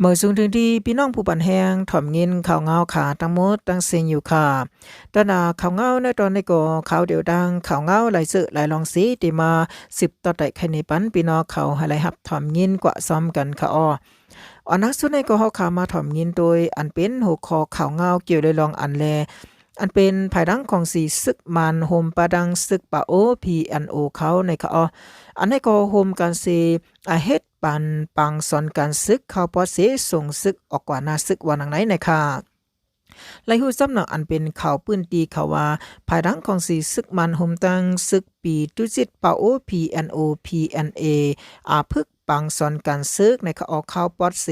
เมื่อสูงถึงที่พี่น้องผู้ปันแหงถ่อมยินข่าวเงาขาทั้งหมดตั้งเสียงอยู่ค่ะตอนข่าวเงาในตอนนี้ก็ข่าวเดียวดังข่าวเงาหลายสื่อหลายลองสีที่มา10ต่อแต่ใครในปันพี่น้องเขาให้หลายหับถ่อมยินกว่าซ้อมกันค่ะอันนักสุดในก็เฮาข่าวมาถ่อมยินโดยอันเป็นหัวข้อข่าวเงาเกี่ยวได้ลองอันแลอันเป็นภายดังของสีซึกมันโฮมปะดังซึกปะโอ PNO เขาในค่ะอันนี้ก็โฮมกันสีเฮ็ดปันปังสอนการซึกเข้าปอเสส่งซึกออกกว่าหน้าซึกวันไหนนะคะไลหูสำนักอันเป็นข่าวปื้นตีเขาว่าภายดังของสีซึกมันโฮมตังซึกปีตุจิตปาโอ PNO PNA พึกปังสอนการซึกในเขาออกข่าวปอดเส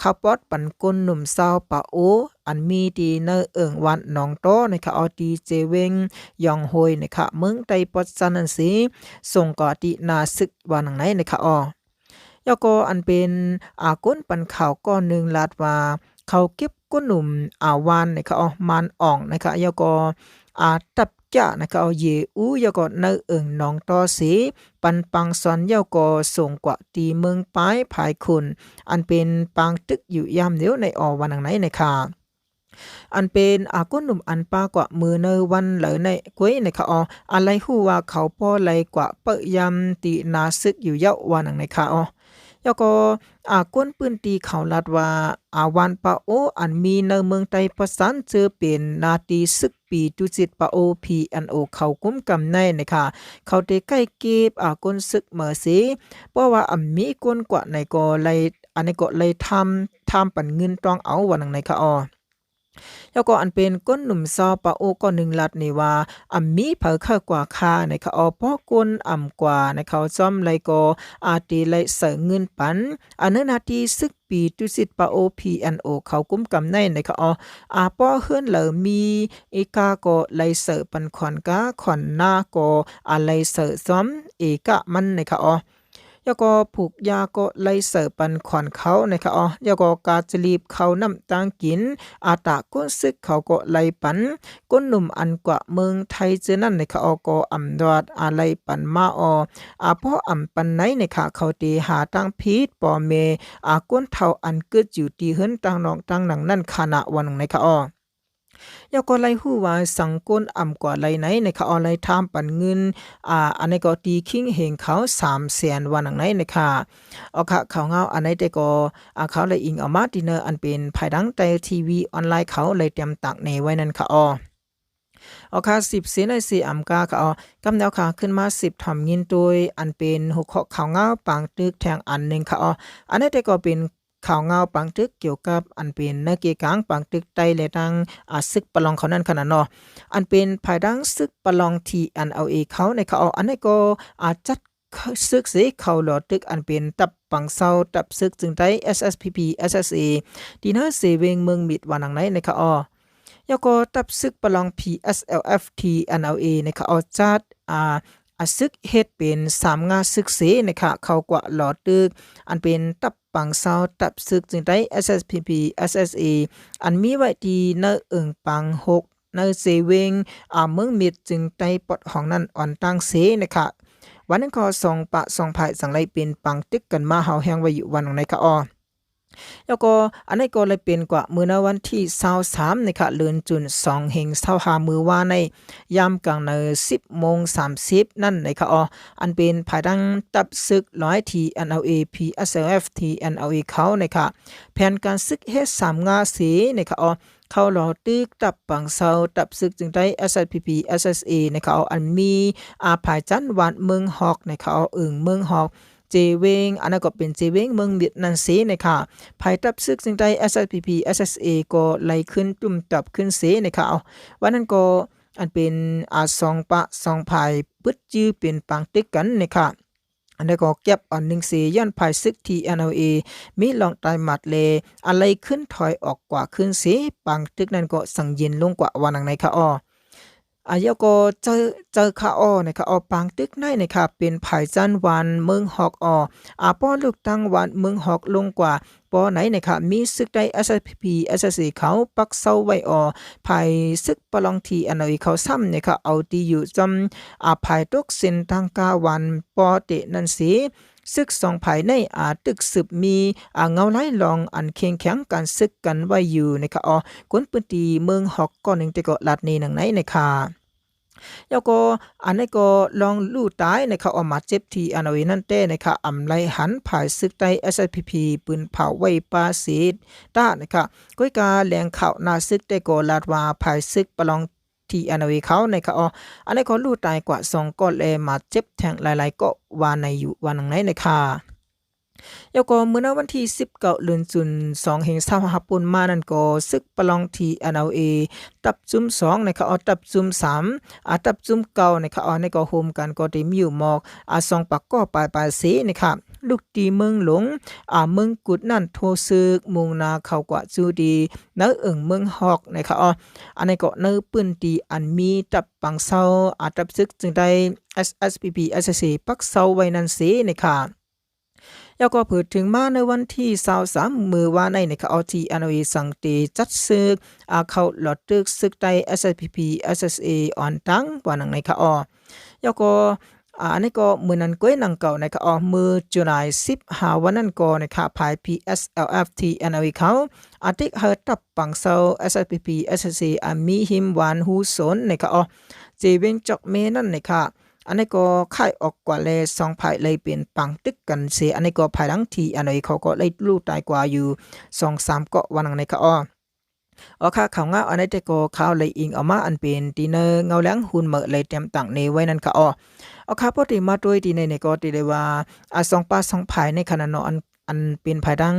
ข่าวปอดปันก้นหนุ่มเศร้าปาโออันมีดีเนอเอิงวันหนองโตในค่ะอดีเจเวงยองโฮยในค่ะเมืองไตปอดซันนันสีส่งก่อตินาซึกวันไหนในค่ะยก็อันเป็นก้นปันข่าวก้อนหนึ่งลาดว่าเขาเก็บก้นหนุ่มวานนะคะมันอ่องนะคะยก็ตับจ้านะคะเยอูยก็เนอเอิงน้องต่อสีปันปังสอนยก็ส่งกว่าตีเมืองป้ายภายคุณอันเป็นปังตึกอยู่ยามเดียวในวันไหนนะคะอันเป็นก้นหนุ่มอันปากว่ามือในวันเหลอในกวยในค่ะอะไรหูว่าเขาป้อไหลกว่าเปยำตีนาซึกอยู่เยาวันไหนค่ะแล้วก็ก้นปืนตีเขาลัดว่าวันปะโออันมีในเมืองไทยประสานเจอเป็นนาตีซึกปีตุจิตปะโอ PNO เขากุ้มกำในนะคะเขาได้ใกล้เก็บก้นซึกเมื่อสิเพราะว่ามีก้นกว่าในก็เลยอันนี้ก็เลยทำปันเงินต้องเอาวันไหนค่ะแล้วก็อันเป็นก้นหนุ่มซอปะโอก็หนึ่งลัดนี่ว่ามีเผอค่ากว่าค่าในเขาเพราะก้นกว่าในเขาซ่อมไลก็ตีไลเสเงินปันอันนั้นนาทีซึกปีตุสิตปะโอ PNO เขากุ้มกำในในเขาป้อเฮือนเหลอมีเอกาก็ไลเสปันขอนกาขอนหน้าก็ไลเสซ่อมเอกะมันในเขายก็ผูกยาก็ไล่เสิร์ปันขวัญเขานะคะยก็กาจะรีบเขาน้ำตังกินตาก้นซึกเขาก็ไล่ปันก้นหนุ่มอันกว่าเมืองไทยเจอนั่นนะคะก็ดอดไล่ปันมาพ่อปันไหนนะคะเขาตีหาตั้งพีดปอเมก้นเท่าอันเกิดอยู่ตีเฮิรนตั้งนองตั้งหนังนั่นขณะวันนะคะยก็ไล่หู้ว่าสังก้นกว่าไล่ไหนในเขาไล่ทามปันเงินอันนี้ก็ตีคิงเหงเขา300,000วันไหนนะคะค่ะเขาเงาอันไหนแต่ก็เขาเลยอิงเอามาดินเนอร์อันเป็นภายดังไตทีวีออนไลน์เขาเลยเตรียมตักในไว้นั่นค่ะค่ะ10เสนใน4กาค่ะกำแนวค่ะขึ้นมา10ทำยินโดยอันเป็นหุกเขาเงาปางตึกแทงอันหนึ่งค่ะอันนี้แต่ก็เป็นข่าวเงาปังตึกเกี่ยวกับอันเป็นนักเกกางปังตึกไตและดังซึกประลองเขานั่นขนาดอันเป็นภายดังซึกประลองที่NLAเขาในเขาอันนี้ก็จัดซึกสิเขาหลอตึกอันเป็นตับปังเศร้าตับซึกจึงได้ SSPP SSA ดีเนอร์เซเวงเมืองมิดวันไหนในเขาแล้วก็ตับซึกประลอง PSLFT NLA ในเขาจัดซึกเฮ็ดเป็น3งาซึกเสนะคะเขากว่าหลอตึกอันเป็นตับปังเศร้าตับซึกจึงได้ SSPP SSA อันมีไว้ดีเนอเอิงปัง6ในเซเวงเมืองมิดจึงได้ปลดห้องนั้นอ่อนตั้งเสนะคะวันนั้นก็2ปะ2ภายสังไลเป็นปังตึกกันมาเฮาแฮงไว้อยู่วันไหนคะแล้วก็อันนี้ก็เลยเป็นกว่ามื้อในวันที่23นะคะเดือนจุน2เฮง25มื้อว่าในยามกลางใน10:30นั่นนะคะอันเป็นภายดังตับศึก100 ที่ NLA PSLF ที่ NLA เขานะคะแผนการศึกเฮ็ด3งาสีนะคะเขาหลอตึกตับปังเซาตับซึกจึงได้ SSPP SSA นะคะอันมีภายจันหวานเมืองฮอกนะคะเมืองฮอกเจเวงอันนั้นก็เป็นเจเวงเมืองเวียดนามเสนะคะภายตับซึกจึงได้ SSPP SSA ก็ไล่ขึ้นตุ่มตับขึ้นเสนะคะวันนั้นก็อันเป็น2ปะ2ภายปึดจื้อเป็นปังตึกกันนะคะอันนี้ก็เก็บอันหนึ่งเสีย้อนภายซึกที่ NLA มีลองตายหมัดเลอะไรขึ้นถอยออกกว่าขึ้นเสีปังตึกนั้นก็สังเย็นลงกว่าวันไหนคะยก็เจอค่ะนะคะปางตึกในนะคะเป็นภายจันวันเมืองฮอกป้อลูกตั้งวันเมืองฮอกลงกว่าป้อไหนนะคะมีซึกได้ SSPP SSA เขาปักเซาไว้ภายซึกประลองทีเขาซ้ำนะคะเอาตีอยู่จำภายตกเส้นทางกาวันป้อเตนั่นสิ ซึก2ภายในตึกสืบมีเงาไล่ลองอันเคียงแข็งการซึกกันไว้อยู่นะคะกวนปืนตีเมืองฮอกก่อนนึงแต่ก็ลัดนี้นังไหนนะคะแล้วก็อันนี้ก็ลองลู่ตายนะคะออกมาเจ็บที่อันเอาไว้นั่นเต้นะคะอำไลหันภายซึกใต้ SSPP ปืนเผาไว้ปาสีต้านะคะก้อยกาแหลงข่าวนาซึกแต่ก็ลาดว่าภายซึกประลองที่อันเอาไว้เขานะคะอันนี้ก็ลู่ตายกว่า2ก็เลยมาเจ็บแทงหลายๆก็ว่าในอยู่ว่านังไหนนะคะแล้วก็เมื่อวันที่19เดือนจุน2แห่ง25ปุ่นมานั่นก็ซึกประลองที่ NLA ตับจุ่ม2นะคะตับจุ่ม3ตับจุ่ม9นะคะในก็โฮมกันก็ได้มีอยู่หมอก2ปักก็ปลายเสนะคะลูกตีเมืองหลงเมืองกุดนั่นโทซึกมุงนาเข้ากว่าจูดีเนื้อเมืองฮอกนะคะอันนี้ก็เนื้อปืนตีอันมีตับปังเซาตับซึกจึงได้ SSPP SSC ปักเซาไว้นั่นเสนะคะแล้วก็เปิดถึงมาในวันที่23มือว่าในนะคะที่ NOA สังเตจัดซึกเข้าหลอดตึกซึกใต้ SSPP SSA อ่อนตั้งว่านังในคะแล้วก็อันนี้ก็มือนั้นก้อยนังเก่านะคะมือจุลาย15วันนั้นก็นะคะภาย PSLFT NOA เขาติกเฮตับปังเซา SSPP SSA มีหิมหวานหูสนนะคะเจเวงจอกเมนั่นนะคะอันนี้ก็ค่ายออกกว่าเลย2ภายเลยเป็นปังตึกกันเสียอันนี้ก็ภายหลังที่อันนี้เขาก็เลยลู่ตายกว่าอยู่2-3เกาะวันนั้นนะคะค่ะเขาเงาอันนี้แต่ก็เขาเลยอิงออกมาอันเป็นตีเนอร์เงาแหลงหุ่นเหมอเลยเต็มต่างในไว้นั่นค่ะค่ะพอดีมาด้วยตีในก็ตีเลยว่า2ป่า2ภายในขณะนอันเป็นภายดัง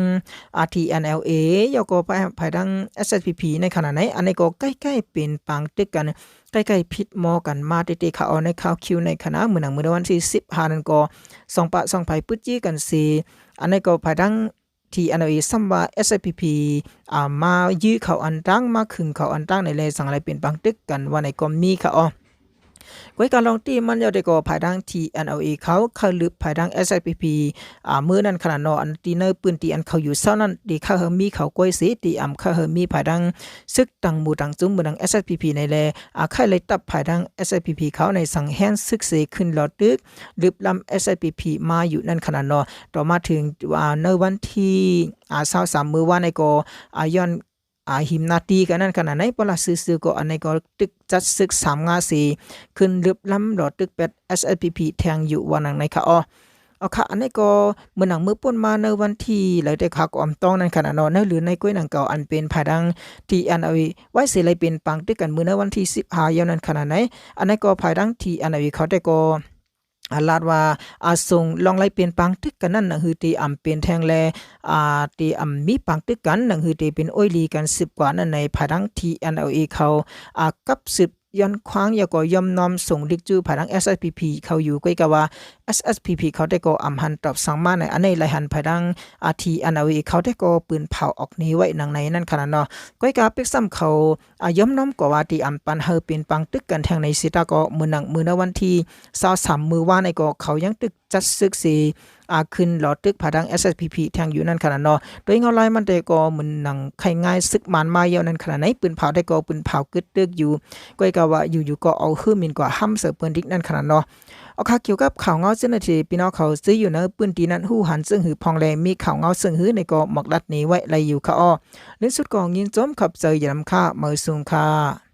RTNLA ยก็ภายดัง SSPP ในขณะไหนอันนี้ก็ใกล้ๆเป็นปังตึกกันใกล้ๆพิดมอกันมาเตะๆเขาในข่าวคิวในคณะมื้อนังมื้อวันที่15นั่นก็2ปะ2ภายปึดจี้กันสิอันนี้ก็ภายดังที่อันนี้ซ้ำว่า SSPP มายื้อเขาอันตั้งมาขึงเขาอันตั้งในเลยสั่งอะไรเป็นปังตึกกันว่าในก็มีค่ะก้อยการลองตีมันยาวได้ก็ภายดัง TNLA เขาลึกภายดัง SSPP มื้อนั้นขนาดนออันตีเนอร์ปืนตีอันเขาอยู่เซานั้นดีเขาเฮมีเขาก้อยสิตีเขาเฮมีภายดังซึกตังหมู่ตังจุ้มมือดัง SSPP ในแลใครเลยตับภายดัง SSPP เขาในสังแฮนซึกเสขึ้นหลอดตึกลึบลำ SSPP มาอยู่นั่นขนาดนอต่อมาถึงในวันที่23มื้อว่าในก็ย้อนหิมนาตีกันนั่นขนาดไหนปลาซื้อก็อันนี้ก็ตึกจัดซึก3-4ขึ้นลึบล้ำหลอดตึกเป็ด SSPP แทงอยู่วันนั้นในค่ะค่ะอันนี้ก็เมื่อหนังมือป่นมาในวันที่หลายแต่ค่ะก็อำต้องนั่นขนาดนอนหรือในก้อยหนังเก่าอันเป็นภายดังที่อันเอาไว้สิเลยเป็นปังตึกกันมื้อในวันที่15ยามนั้นขนาดไหนอันนี้ก็ภายดังที่อันเอาเขาได้ก็ลาดว่าส่งลองไล่เปลี่ยนปังตึกกันนั่นนะคือตีเป็นแทงแลตีมีปังตึกกันนั่นคือตีเป็นอ้อยลีกัน10กว่านั่นในภายดัง TNLA เขากับ10ย้อนคว้างอย่าก็ย่อมน้อมส่งดิกจูภายดัง SSPP เขาอยู่ก้อยกะว่า SSPP เขาได้ก็หันตอบสั่งมาในอันนี้ไหลหันภายดังTNLA เขาได้ก็ปืนเผาออกนี้ไว้นังในนั่นขนาดเนาะก้อยกะเป็กซ้ำเขาย่อมน้อมกว่าตีปันเฮอเป็นปังตึกกันแทงในสิตาก็มื้อในวันที่23มื้อว่าในก็เขายังตึกจัดซึกสิขึ้นหลอดตึกผาดัง SSPP แทงอยู่นั่นขนาดเนาะโดยเงาลายมันได้ก็เหมือนหนังไข่ง่ายซึกมันมาเยานั่นขนาดไหนปืนเผาได้ก็ปืนเผากึดตึกอยู่ก็กะว่าอยู่ก็เอาฮื้อมินกว่าห้ำเสิร์ฟปืนดิกนั่นขนาดเนาะค่ะเกี่ยวกับข่าวเงาเจ้าหน้าที่พี่น้องเขาซื้ออยู่ในปืนตีนั้นหู้หันซึ่งหือพองแลมีข่าวเงาซึ่งหือในก็หมอกดัดนี้ไว้ไรอยู่ค่ะในสุดก็ยินจมขับเจออย่านำค่ามือสูงค่ะ